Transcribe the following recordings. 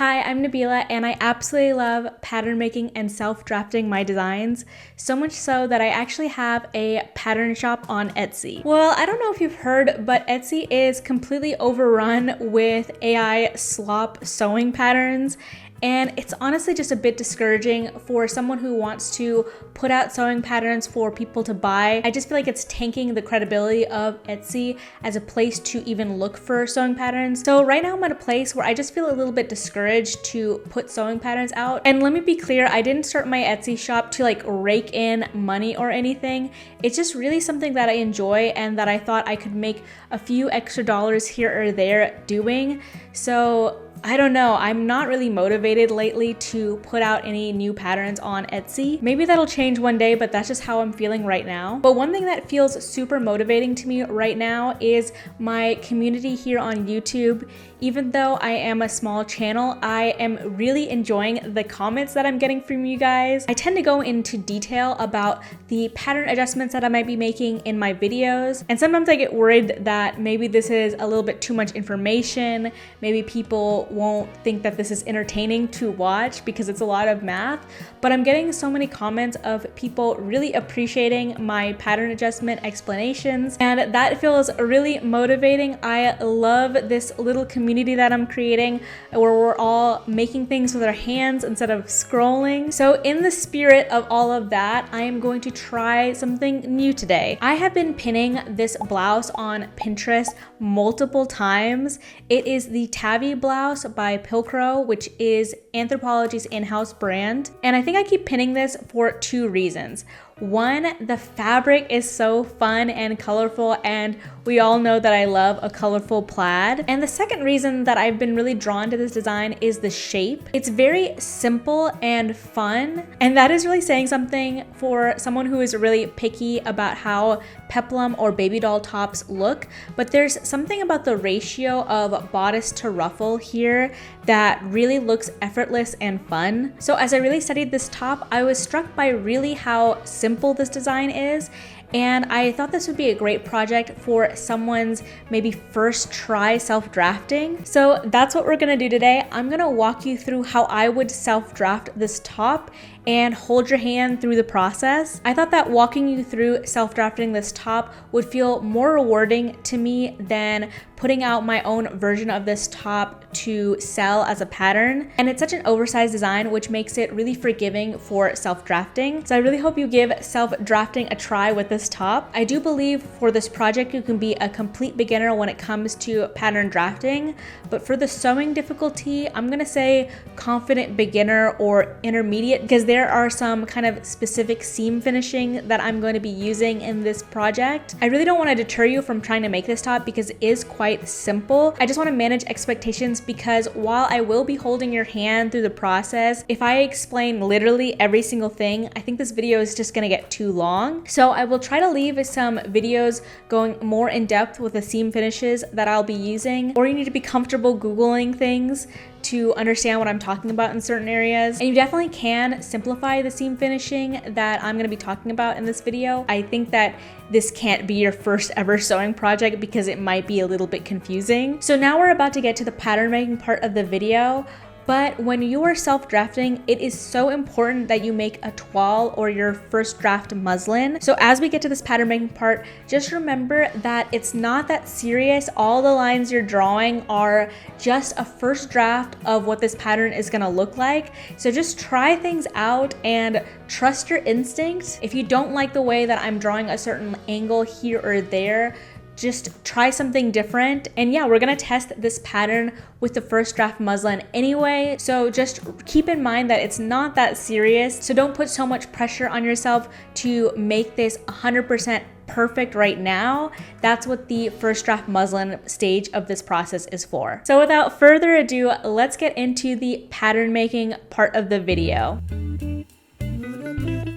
Hi, I'm Nabila and I absolutely love pattern making and self-drafting my designs, so much so that I actually have a pattern shop on Etsy. Well, I don't know if you've heard, but Etsy is completely overrun with AI slop sewing patterns. And it's honestly just a bit discouraging for someone who wants to put out sewing patterns for people to buy. I just feel like it's tanking the credibility of Etsy as a place to even look for sewing patterns. So right now I'm at a place where I just feel a little bit discouraged to put sewing patterns out. And let me be clear, I didn't start my Etsy shop to like rake in money or anything. It's just really something that I enjoy and that I thought I could make a few extra dollars here or there doing. So I don't know, I'm not really motivated lately to put out any new patterns on Etsy. Maybe that'll change one day, but that's just how I'm feeling right now. But one thing that feels super motivating to me right now is my community here on YouTube. Even though I am a small channel, I am really enjoying the comments that I'm getting from you guys. I tend to go into detail about the pattern adjustments that I might be making in my videos. And sometimes I get worried that maybe this is a little bit too much information. Maybe people won't think that this is entertaining to watch because it's a lot of math. But I'm getting so many comments of people really appreciating my pattern adjustment explanations. And that feels really motivating. I love this little community that I'm creating where we're all making things with our hands instead of scrolling. So in the spirit of all of that, I am going to try something new today. I have been pinning this blouse on Pinterest multiple times. It is the Tabby blouse by Pilcrow, which is Anthropologie's in-house brand. And I think I keep pinning this for two reasons. One, the fabric is so fun and colorful, and we all know that I love a colorful plaid. And the second reason that I've been really drawn to this design is the shape. It's very simple and fun, and that is really saying something for someone who is really picky about how peplum or baby doll tops look. But there's something about the ratio of bodice to ruffle here that really looks effortless and fun. So as I really studied this top, I was struck by really how simple this design is. And I thought this would be a great project for someone's maybe first try self-drafting. So that's what we're gonna do today. I'm gonna walk you through how I would self-draft this top and hold your hand through the process. I thought that walking you through self-drafting this top would feel more rewarding to me than putting out my own version of this top to sell as a pattern. And it's such an oversized design, which makes it really forgiving for self-drafting. So I really hope you give self-drafting a try with this top. I do believe for this project, you can be a complete beginner when it comes to pattern drafting, but for the sewing difficulty, I'm gonna say confident beginner or intermediate, because there are some kind of specific seam finishing that I'm going to be using in this project. I really don't want to deter you from trying to make this top because it is quite simple. I just want to manage expectations because while I will be holding your hand through the process, if I explain literally every single thing, I think this video is just going to get too long. So I will try to leave some videos going more in depth with the seam finishes that I'll be using, or you need to be comfortable Googling things to understand what I'm talking about in certain areas. And you definitely can simplify the seam finishing that I'm gonna be talking about in this video. I think that this can't be your first ever sewing project because it might be a little bit confusing. So now we're about to get to the pattern making part of the video. But when you are self-drafting, it is so important that you make a toile or your first draft muslin. So as we get to this pattern making part, just remember that it's not that serious. All the lines you're drawing are just a first draft of what this pattern is gonna look like. So just try things out and trust your instincts. If you don't like the way that I'm drawing a certain angle here or there, just try something different. And yeah, we're gonna test this pattern with the first draft muslin anyway. So just keep in mind that it's not that serious. So don't put so much pressure on yourself to make this 100% perfect right now. That's what the first draft muslin stage of this process is for. So without further ado, let's get into the pattern making part of the video.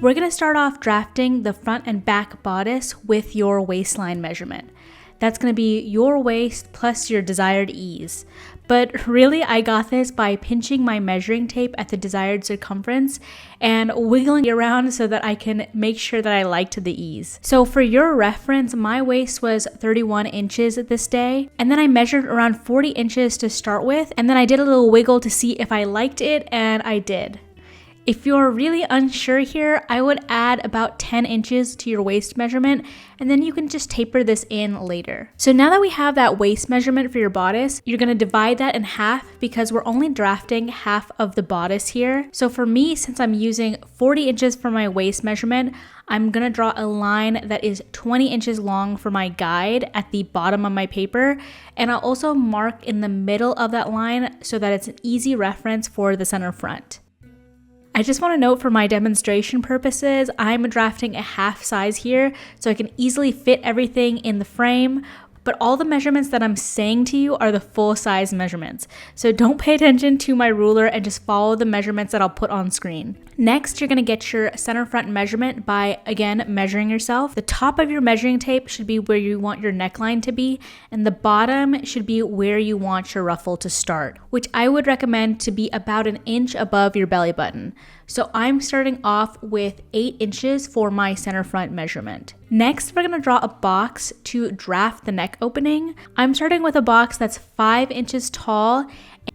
We're gonna start off drafting the front and back bodice with your waistline measurement. That's gonna be your waist plus your desired ease. But really, I got this by pinching my measuring tape at the desired circumference and wiggling it around so that I can make sure that I liked the ease. So for your reference, my waist was 31 inches this day, and then I measured around 40 inches to start with, and then I did a little wiggle to see if I liked it, and I did. If you're really unsure here, I would add about 10 inches to your waist measurement, and then you can just taper this in later. So now that we have that waist measurement for your bodice, you're gonna divide that in half because we're only drafting half of the bodice here. So for me, since I'm using 40 inches for my waist measurement, I'm gonna draw a line that is 20 inches long for my guide at the bottom of my paper, and I'll also mark in the middle of that line so that it's an easy reference for the center front. I just want to note for my demonstration purposes, I'm drafting a half size here so I can easily fit everything in the frame, but all the measurements that I'm saying to you are the full size measurements. So don't pay attention to my ruler and just follow the measurements that I'll put on screen. Next, you're gonna get your center front measurement by, again, measuring yourself. The top of your measuring tape should be where you want your neckline to be, and the bottom should be where you want your ruffle to start, which I would recommend to be about an inch above your belly button. So I'm starting off with 8 inches for my center front measurement. Next, we're gonna draw a box to draft the neck opening. I'm starting with a box that's 5 inches tall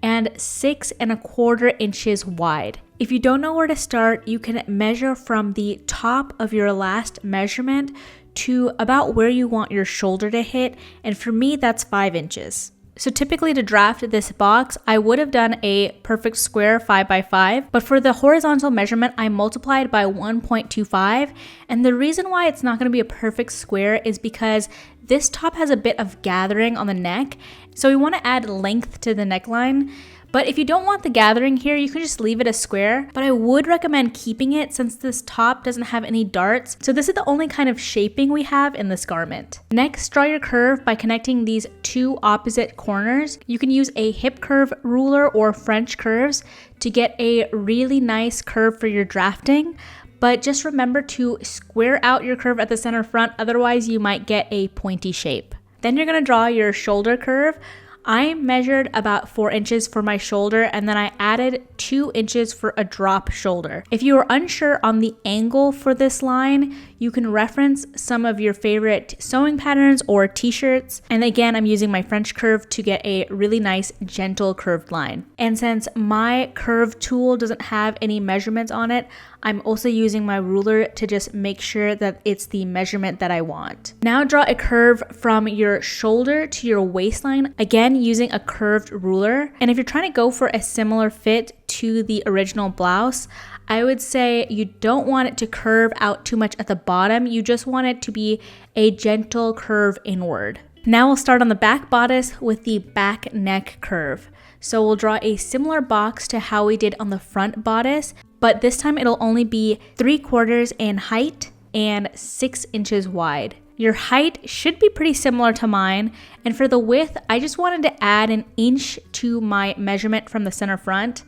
and 6¼ inches wide. If you don't know where to start, you can measure from the top of your last measurement to about where you want your shoulder to hit, and for me, that's 5 inches. So typically to draft this box, I would have done a perfect square 5x5, but for the horizontal measurement, I multiplied by 1.25. And the reason why it's not gonna be a perfect square is because this top has a bit of gathering on the neck. So we wanna add length to the neckline. But if you don't want the gathering here, you can just leave it a square, but I would recommend keeping it since this top doesn't have any darts. So this is the only kind of shaping we have in this garment. Next, draw your curve by connecting these two opposite corners. You can use a hip curve ruler or French curves to get a really nice curve for your drafting. But just remember to square out your curve at the center front, otherwise you might get a pointy shape. Then you're gonna draw your shoulder curve. I measured about 4 inches for my shoulder, and then I added 2 inches for a drop shoulder. If you are unsure on the angle for this line, you can reference some of your favorite sewing patterns or t-shirts. And again, I'm using my French curve to get a really nice gentle curved line. And since my curve tool doesn't have any measurements on it, I'm also using my ruler to just make sure that it's the measurement that I want. Now draw a curve from your shoulder to your waistline, again using a curved ruler. And if you're trying to go for a similar fit to the original blouse, I would say you don't want it to curve out too much at the bottom. You just want it to be a gentle curve inward. Now we'll start on the back bodice with the back neck curve. So we'll draw a similar box to how we did on the front bodice, but this time it'll only be 3/4 in height and 6 inches wide. Your height should be pretty similar to mine, and for the width, I just wanted to add an inch to my measurement from the center front.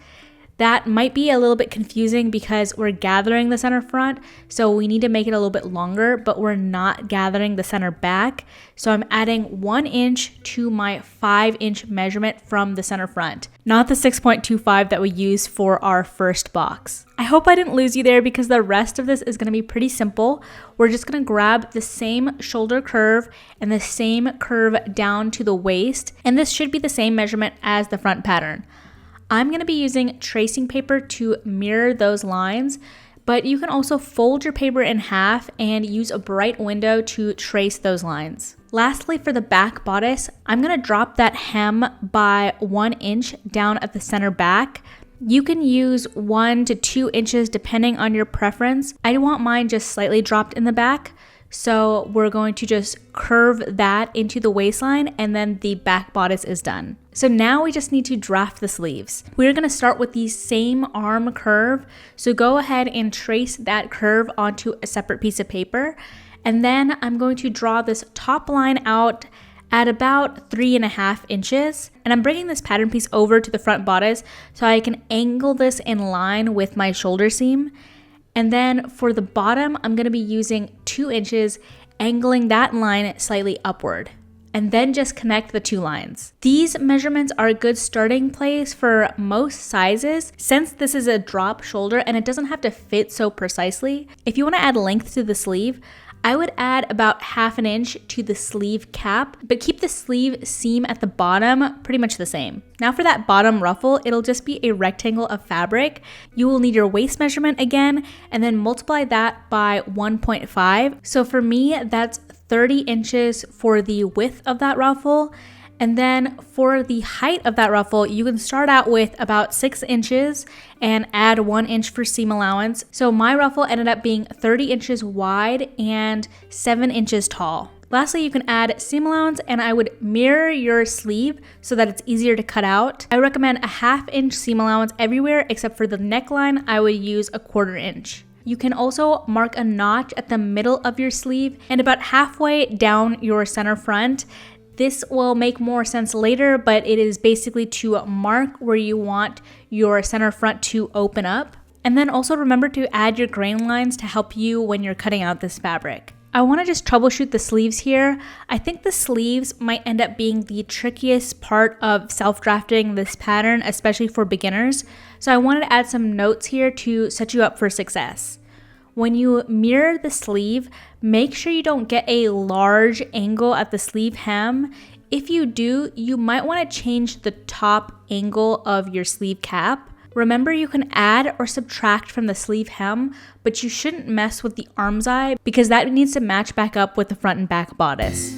That might be a little bit confusing because we're gathering the center front, so we need to make it a little bit longer, but we're not gathering the center back. So I'm adding 1 inch to my 5-inch measurement from the center front, not the 6.25 that we used for our first box. I hope I didn't lose you there because the rest of this is gonna be pretty simple. We're just gonna grab the same shoulder curve and the same curve down to the waist, and this should be the same measurement as the front pattern. I'm going to be using tracing paper to mirror those lines, but you can also fold your paper in half and use a bright window to trace those lines. Lastly, for the back bodice, I'm going to drop that hem by 1 inch down at the center back. You can use 1 to 2 inches depending on your preference. I want mine just slightly dropped in the back. So we're going to just curve that into the waistline and then the back bodice is done. So now we just need to draft the sleeves. We're gonna start with the same arm curve. So go ahead and trace that curve onto a separate piece of paper. And then I'm going to draw this top line out at about 3.5 inches. And I'm bringing this pattern piece over to the front bodice so I can angle this in line with my shoulder seam. And then for the bottom, I'm gonna be using 2 inches, angling that line slightly upward. and then just connect the 2 lines. These measurements are a good starting place for most sizes since this is a drop shoulder and it doesn't have to fit so precisely. If you want to add length to the sleeve, I would add about 1/2 inch to the sleeve cap, but keep the sleeve seam at the bottom pretty much the same. Now for that bottom ruffle, it'll just be a rectangle of fabric. You will need your waist measurement again, and then multiply that by 1.5. So for me, that's 30 inches for the width of that ruffle. And then for the height of that ruffle, you can start out with about 6 inches and add 1 inch for seam allowance. So my ruffle ended up being 30 inches wide and 7 inches tall. Lastly, you can add seam allowance, and I would mirror your sleeve so that it's easier to cut out. I recommend a 1/2 inch seam allowance everywhere except for the neckline. I would use a 1/4 inch. You can also mark a notch at the middle of your sleeve and about halfway down your center front. This will make more sense later, but it is basically to mark where you want your center front to open up. And then also remember to add your grain lines to help you when you're cutting out this fabric. I want to just troubleshoot the sleeves here. I think the sleeves might end up being the trickiest part of self-drafting this pattern, especially for beginners. So I wanted to add some notes here to set you up for success. When you mirror the sleeve, make sure you don't get a large angle at the sleeve hem. If you do, you might want to change the top angle of your sleeve cap. Remember, you can add or subtract from the sleeve hem, but you shouldn't mess with the arm's eye because that needs to match back up with the front and back bodice.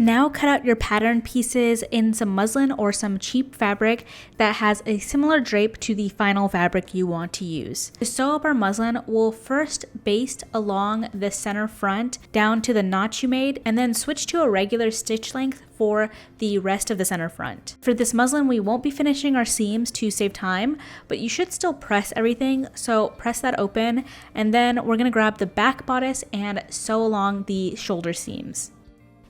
Now cut out your pattern pieces in some muslin or some cheap fabric that has a similar drape to the final fabric you want to use. To sew up our muslin, we'll first baste along the center front down to the notch you made, and then switch to a regular stitch length for the rest of the center front. For this muslin, we won't be finishing our seams to save time, but you should still press everything, so press that open, and then we're going to grab the back bodice and sew along the shoulder seams.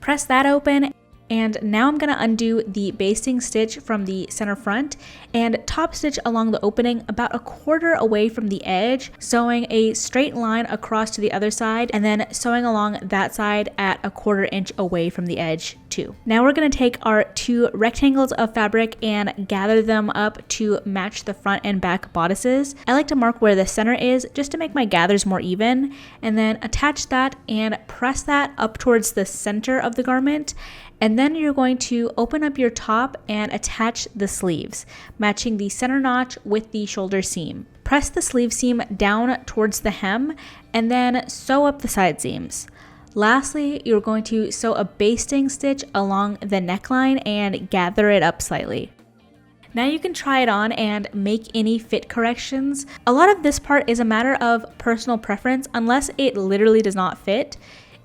Press that open, and now I'm going to undo the basting stitch from the center front and top stitch along the opening about 1/4 away from the edge, sewing a straight line across to the other side and then sewing along that side at 1/4 inch away from the edge too. Now we're going to take our 2 rectangles of fabric and gather them up to match the front and back bodices. I like to mark where the center is just to make my gathers more even, and then attach that and press that up towards the center of the garment. And then you're going to open up your top and attach the sleeves, matching the center notch with the shoulder seam. Press the sleeve seam down towards the hem and then sew up the side seams. Lastly, you're going to sew a basting stitch along the neckline and gather it up slightly. Now you can try it on and make any fit corrections. A lot of this part is a matter of personal preference unless it literally does not fit.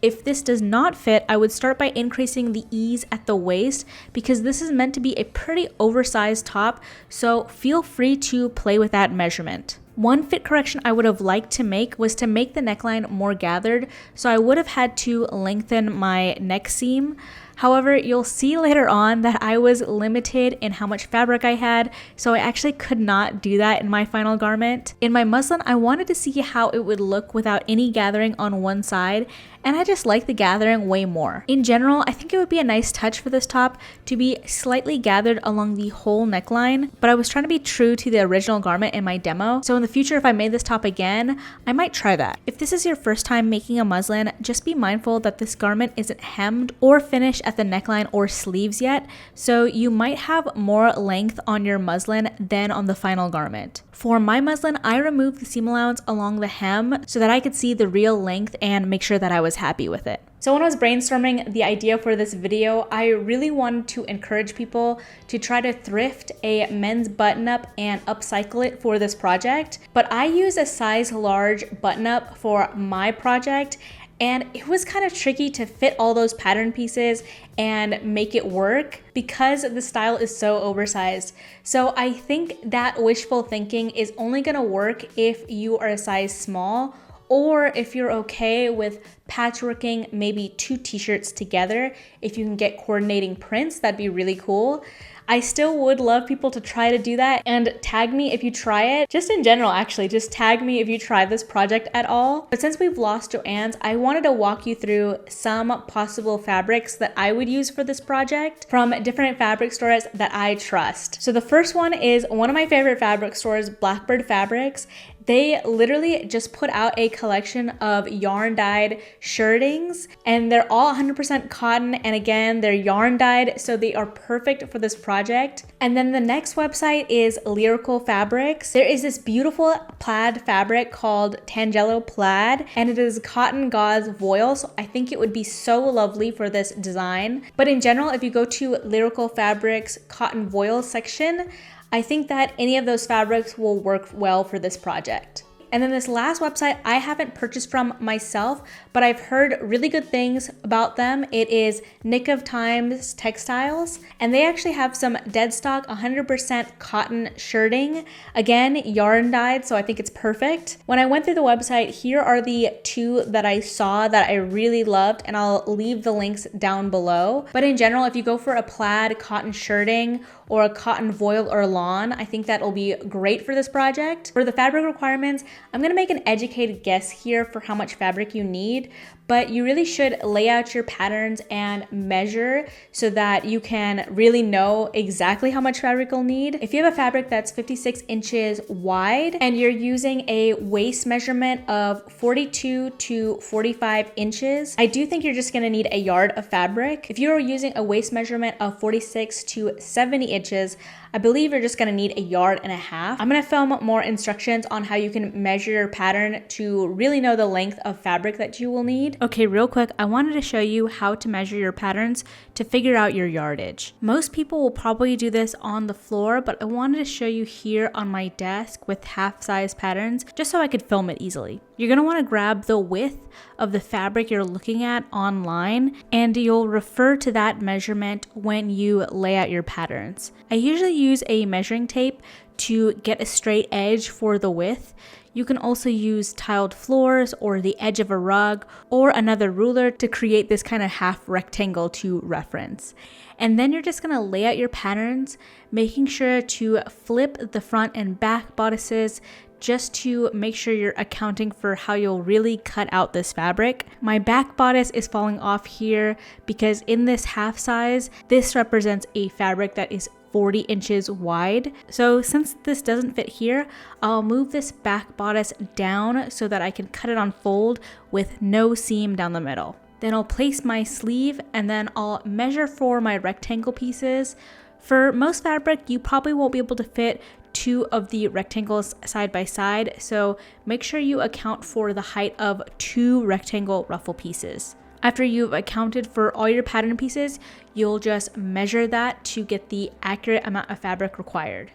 If this does not fit, I would start by increasing the ease at the waist because this is meant to be a pretty oversized top, so feel free to play with that measurement. One fit correction I would have liked to make was to make the neckline more gathered, so I would have had to lengthen my neck seam. However, you'll see later on that I was limited in how much fabric I had, so I actually could not do that in my final garment. In my muslin, I wanted to see how it would look without any gathering on one side, and I just like the gathering way more. In general, I think it would be a nice touch for this top to be slightly gathered along the whole neckline, but I was trying to be true to the original garment in my demo, so in the future if I made this top again, I might try that. If this is your first time making a muslin, just be mindful that this garment isn't hemmed or finished at the neckline or sleeves yet, so you might have more length on your muslin than on the final garment. For my muslin, I removed the seam allowance along the hem so that I could see the real length and make sure that I was happy with it. So when I was brainstorming the idea for this video, I really wanted to encourage people to try to thrift a men's button-up and upcycle it for this project. But I use a size large button-up for my project, and it was kind of tricky to fit all those pattern pieces and make it work because the style is so oversized. So I think that wishful thinking is only gonna work if you are a size small, or if you're okay with patchworking maybe 2 t-shirts together. If you can get coordinating prints, that'd be really cool. I still would love people to try to do that and tag me if you try it. Just in general, actually, just tag me if you try this project at all. But since we've lost Joanne's, I wanted to walk you through some possible fabrics that I would use for this project from different fabric stores that I trust. So the first one is one of my favorite fabric stores, Blackbird Fabrics. They literally just put out a collection of yarn dyed shirtings, and they're all 100% cotton, and again, they're yarn dyed, so they are perfect for this project. And then the next website is Lyrical Fabrics. There is this beautiful plaid fabric called Tangelo Plaid, and it is cotton gauze voile, so I think it would be so lovely for this design. But in general, if you go to Lyrical Fabrics cotton voile section, I think that any of those fabrics will work well for this project. And then this last website I haven't purchased from myself, but I've heard really good things about them. It is Nick of Times Textiles, and they actually have some dead stock 100% cotton shirting. Again, yarn dyed, so I think it's perfect. When I went through the website, here are the two that I saw that I really loved, and I'll leave the links down below. But in general, if you go for a plaid cotton shirting or a cotton voile or lawn, I think that will be great for this project. For the fabric requirements, I'm gonna make an educated guess here for how much fabric you need, but you really should lay out your patterns and measure so that you can really know exactly how much fabric you'll need. If you have a fabric that's 56 inches wide and you're using a waist measurement of 42 to 45 inches, I do think you're just gonna need a yard of fabric. If you're using a waist measurement of 46 to 70 inches, I believe you're just gonna need a yard and a half. I'm gonna film more instructions on how you can measure your pattern to really know the length of fabric that you will need. Okay, real quick, I wanted to show you how to measure your patterns to figure out your yardage. Most people will probably do this on the floor, but I wanted to show you here on my desk with half-size patterns just so I could film it easily. You're gonna wanna grab the width of the fabric you're looking at online, and you'll refer to that measurement when you lay out your patterns. I usually use a measuring tape to get a straight edge for the width. You can also use tiled floors or the edge of a rug or another ruler to create this kind of half rectangle to reference. And then you're just gonna lay out your patterns, making sure to flip the front and back bodices just to make sure you're accounting for how you'll really cut out this fabric. My back bodice is falling off here because in this half size, this represents a fabric that is 40 inches wide. So since this doesn't fit here, I'll move this back bodice down so that I can cut it on fold with no seam down the middle. Then I'll place my sleeve and then I'll measure for my rectangle pieces. For most fabric, you probably won't be able to fit two of the rectangles side by side, so make sure you account for the height of two rectangle ruffle pieces. After you've accounted for all your pattern pieces, you'll just measure that to get the accurate amount of fabric required.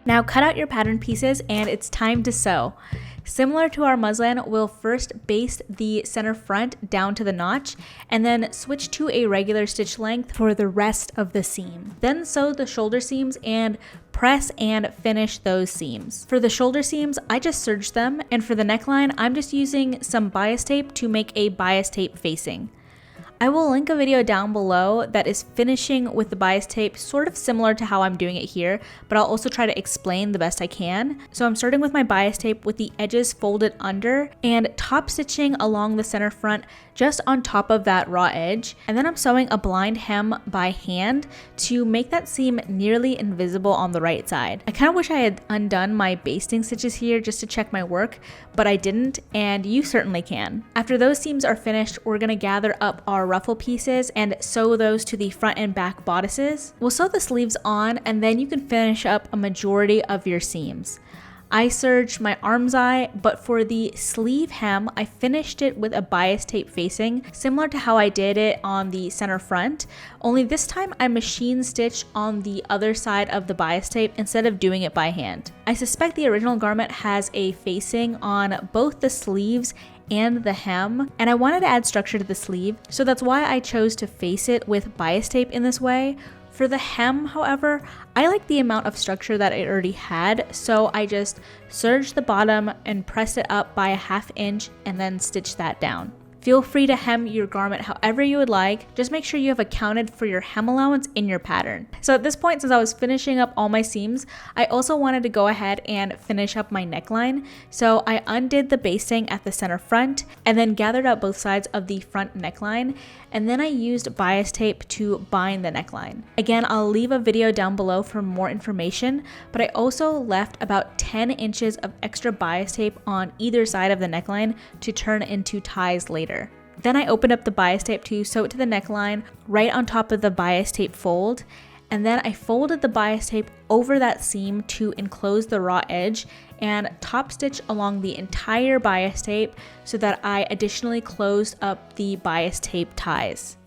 Now cut out your pattern pieces and it's time to sew. Similar to our muslin, we'll first baste the center front down to the notch and then switch to a regular stitch length for the rest of the seam. Then sew the shoulder seams and press and finish those seams. For the shoulder seams, I just serged them, and for the neckline, I'm just using some bias tape to make a bias tape facing. I will link a video down below that is finishing with the bias tape, sort of similar to how I'm doing it here, but I'll also try to explain the best I can. So I'm starting with my bias tape with the edges folded under and top stitching along the center front just on top of that raw edge. And then I'm sewing a blind hem by hand to make that seam nearly invisible on the right side. I kind of wish I had undone my basting stitches here just to check my work, but I didn't, and you certainly can. After those seams are finished, we're gonna gather up our ruffle pieces and sew those to the front and back bodices. We'll sew the sleeves on and then you can finish up a majority of your seams. I serged my arm's eye, but for the sleeve hem, I finished it with a bias tape facing, similar to how I did it on the center front, only this time I machine stitched on the other side of the bias tape instead of doing it by hand. I suspect the original garment has a facing on both the sleeves and the hem, and I wanted to add structure to the sleeve, so that's why I chose to face it with bias tape in this way. For the hem, however, I like the amount of structure that it already had, so I just serged the bottom and pressed it up by a 1/2 inch and then stitched that down. Feel free to hem your garment however you would like. Just make sure you have accounted for your hem allowance in your pattern. So at this point, since I was finishing up all my seams, I also wanted to go ahead and finish up my neckline. So I undid the basting at the center front and then gathered up both sides of the front neckline. And then I used bias tape to bind the neckline. Again, I'll leave a video down below for more information, but I also left about 10 inches of extra bias tape on either side of the neckline to turn into ties later. Then I opened up the bias tape to sew it to the neckline right on top of the bias tape fold. And then I folded the bias tape over that seam to enclose the raw edge and top stitch along the entire bias tape so that I additionally closed up the bias tape ties.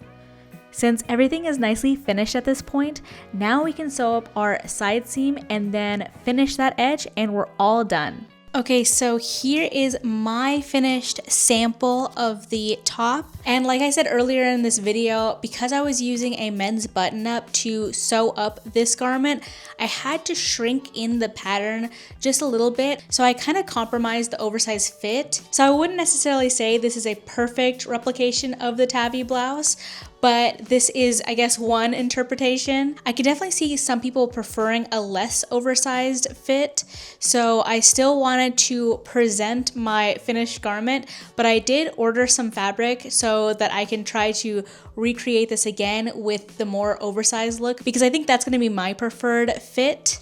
Since everything is nicely finished at this point, now we can sew up our side seam and then finish that edge and we're all done. Okay, so here is my finished sample of the top. And like I said earlier in this video, because I was using a men's button-up to sew up this garment, I had to shrink in the pattern just a little bit. So I kind of compromised the oversized fit. So I wouldn't necessarily say this is a perfect replication of the tabby blouse, but this is, I guess, one interpretation. I could definitely see some people preferring a less oversized fit, so I still wanted to present my finished garment, but I did order some fabric so that I can try to recreate this again with the more oversized look, because I think that's gonna be my preferred fit.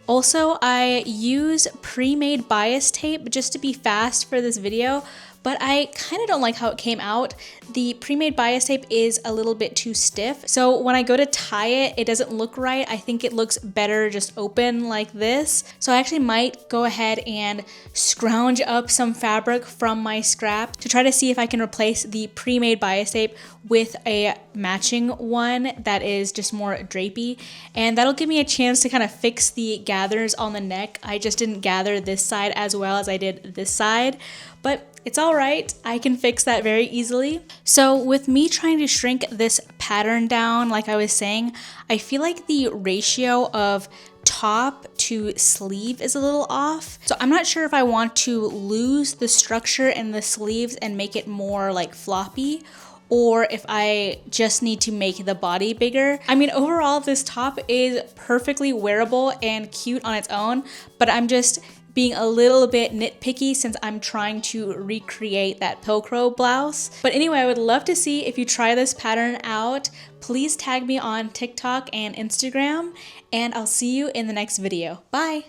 Also, I use pre-made bias tape just to be fast for this video, but I kind of don't like how it came out. The pre-made bias tape is a little bit too stiff. So when I go to tie it, it doesn't look right. I think it looks better just open like this. So I actually might go ahead and scrounge up some fabric from my scrap to try to see if I can replace the pre-made bias tape with a matching one that is just more drapey. And that'll give me a chance to kind of fix the gathers on the neck. I just didn't gather this side as well as I did this side, but it's all right. I can fix that very easily. So with me trying to shrink this pattern down, like I was saying, I feel like the ratio of top to sleeve is a little off. So I'm not sure if I want to lose the structure in the sleeves and make it more like floppy, or if I just need to make the body bigger. I mean, overall, this top is perfectly wearable and cute on its own, but I'm just being a little bit nitpicky since I'm trying to recreate that Pilcrow blouse. But anyway, I would love to see if you try this pattern out. Please tag me on TikTok and Instagram, and I'll see you in the next video. Bye!